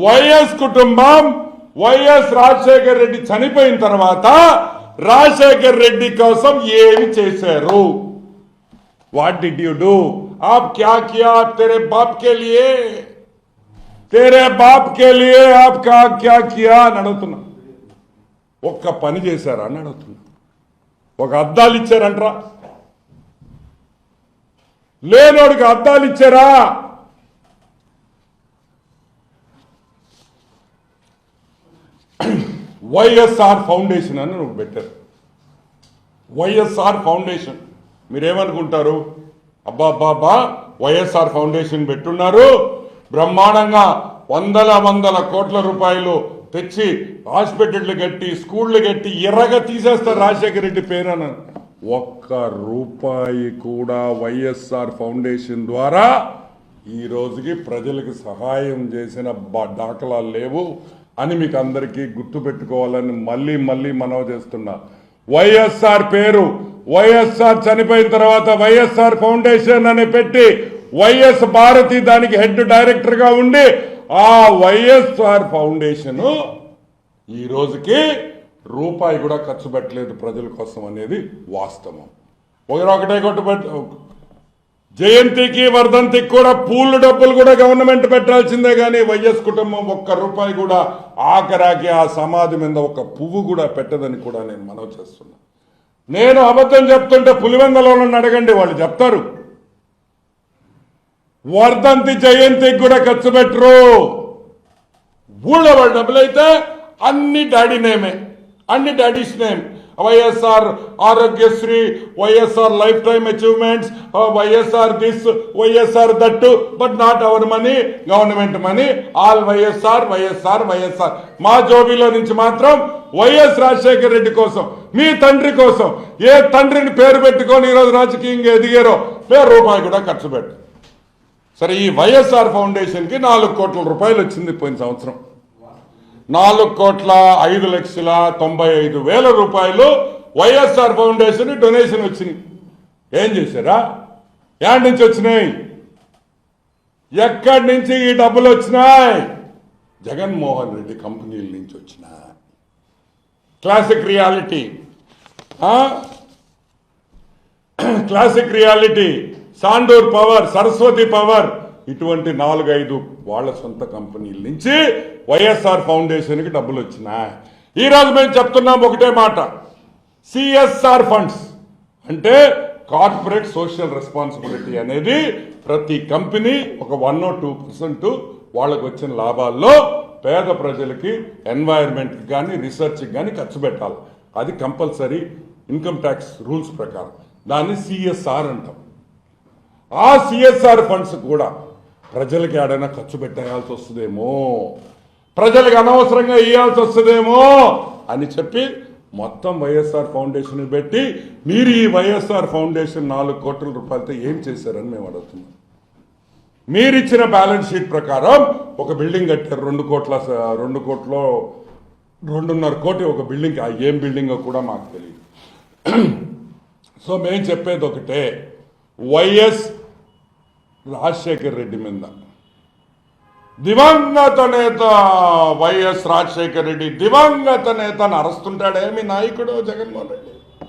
YS కుటుంబం YS Rajasekhar Reddy చనిపోయిన తర్వాత రాజశేఖర్ రెడ్డి కోసం ఏమి చేశారు? What did you do? आप क्या किया तेरे बाप के लिए? तेरे बाप के लिए आप क्या किया అని అడుగుతున్నా. ఒక్క పని చేశారా అని అడుగుతున్నా. ఒక అద్దాలు ఇచ్చారంట్రా? లేనోడికి అద్దాలు ఇచ్చారా? వైఎస్ఆర్ ఫౌండేషన్ అని నువ్వు పెట్టారు. వైఎస్ఆర్ ఫౌండేషన్ మీరేమనుకుంటారు? అబ్బాబ్బాబ్బా వైఎస్ఆర్ ఫౌండేషన్ పెట్టున్నారు, బ్రహ్మాండంగా వందల కోట్ల రూపాయలు తెచ్చి హాస్పిటళ్లు కట్టి స్కూళ్లు కట్టి ఎర్రగా తీసేస్తారు రాజశేఖర రెడ్డి పేరున. ఒక్క రూపాయి కూడా వైఎస్ఆర్ ఫౌండేషన్ ద్వారా ఈ రోజుకి ప్రజలకు సహాయం చేసిన దాఖలాలు లేవు అని మీకు అందరికీ గుర్తుపెట్టుకోవాలని మళ్ళీ మనవి చేస్తున్నా. వైఎస్ఆర్ పేరు వైఎస్ఆర్ చనిపోయిన తర్వాత వైఎస్ఆర్ ఫౌండేషన్ అని పెట్టి వైఎస్ భారతి దానికి హెడ్ డైరెక్టర్ గా ఉండి ఆ వైఎస్ఆర్ ఫౌండేషన్ ఈ రోజుకి రూపాయి కూడా ఖర్చు పెట్టలేదు ప్రజల కోసం అనేది వాస్తవం. ఒకటే జయంతికి వర్ధంతికి కూడా పూలు డబ్బులు కూడా గవర్నమెంట్ పెట్టాల్సిందే కానీ వైఎస్ కుటుంబం ఒక్క రూపాయి కూడా ఆఖరాకి ఆ సమాధి మీద ఒక పువ్వు కూడా పెట్టదని కూడా నేను మనవి చేస్తున్నా. నేను అబద్ధం చెప్తుంటే పులివెందలో అడగండి, వాళ్ళు చెప్తారు. వర్ధంతి జయంతికి కూడా ఖర్చు పెట్టరు. ఊళ్ళో వాళ్ళ డబ్బులైతే అన్ని డాడీ నేమే, అన్ని daddies name. YSR Aarogyasri, YSR life time achievements, YSR this, YSR that, but not our money, government money, all YSR YSR YSR. మా జోబీలో నుంచి మాత్రం వైఎస్ రాజశేఖర రెడ్డి కోసం, మీ తండ్రి కోసం, ఏ తండ్రిని పేరు పెట్టుకొని ఈరోజు రాజకీయంగా ఎదిగారో రూపాయి కూడా ఖర్చు పెట్టు. సరే, ఈ వైఎస్ఆర్ ఫౌండేషన్ కి 4 కోట్ల రూపాయలు వచ్చింది పోయిన సంవత్సరం. 4,95,95,000 రూపాయలు వైఎస్ఆర్ ఫౌండేషన్ డొనేషన్ వచ్చినాయి. ఏం చేశారా? ఎక్కడి నుంచి వచ్చినాయి? ఎక్కడి నుంచి ఈ డబ్బులు వచ్చినాయి? జగన్మోహన్ రెడ్డి కంపెనీల నుంచి వచ్చినాయి. Classic reality, classic reality, Sandur power, Saraswati power, ఇటువంటి 4-5 వాళ్ళ సొంత కంపెనీల నుంచి వైఎస్ఆర్ ఫౌండేషన్ కి డబ్బులు వచ్చినాయి. ఈ రోజు మేము చెప్తున్నాం ఒకటే మాట, సిఎస్ఆర్ ఫండ్స్ అంటే కార్పొరేట్ సోషల్ రెస్పాన్సిబిలిటీ అనేది ప్రతి కంపెనీ ఒక 1 or 2% వాళ్ళకు వచ్చిన లాభాల్లో పేద ప్రజలకి, ఎన్వైరన్మెంట్ కి కానీ రీసెర్చ్కి కానీ ఖర్చు పెట్టాలి. అది కంపల్సరీ ఇన్కమ్ ట్యాక్స్ రూల్స్ ప్రకారం. దాన్ని సిఎస్ఆర్ అంటాం. ఆ సిఎస్ఆర్ ఫండ్స్ కూడా ప్రజలకి ఏడైనా ఖర్చు పెట్టేయాల్సి వస్తుందేమో, ప్రజలకు అనవసరంగా ఇవ్వాల్సి వస్తుందేమో అని చెప్పి మొత్తం వైఎస్ఆర్ ఫౌండేషన్ పెట్టి మీరు ఈ వైఎస్ఆర్ ఫౌండేషన్ 4 కోట్ల రూపాయలతో ఏం చేశారని మేము అడుగుతున్నాం. మీరిచ్చిన బ్యాలెన్స్ షీట్ ప్రకారం ఒక బిల్డింగ్ కట్టారు 2 కోట్ల 2.5 కోటి ఒక బిల్డింగ్. ఏం బిల్డింగో కూడా మాకు తెలియదు. సో మేము చెప్పేది ఒకటే, వైఎస్ రాజశేఖర్ రెడ్డి మీద దివంగత నేత వైఎస్ రాజశేఖర్ రెడ్డి దివంగత నేతను అరుస్తుంటాడే మీ నాయకుడు జగన్మోహన్ రెడ్డి.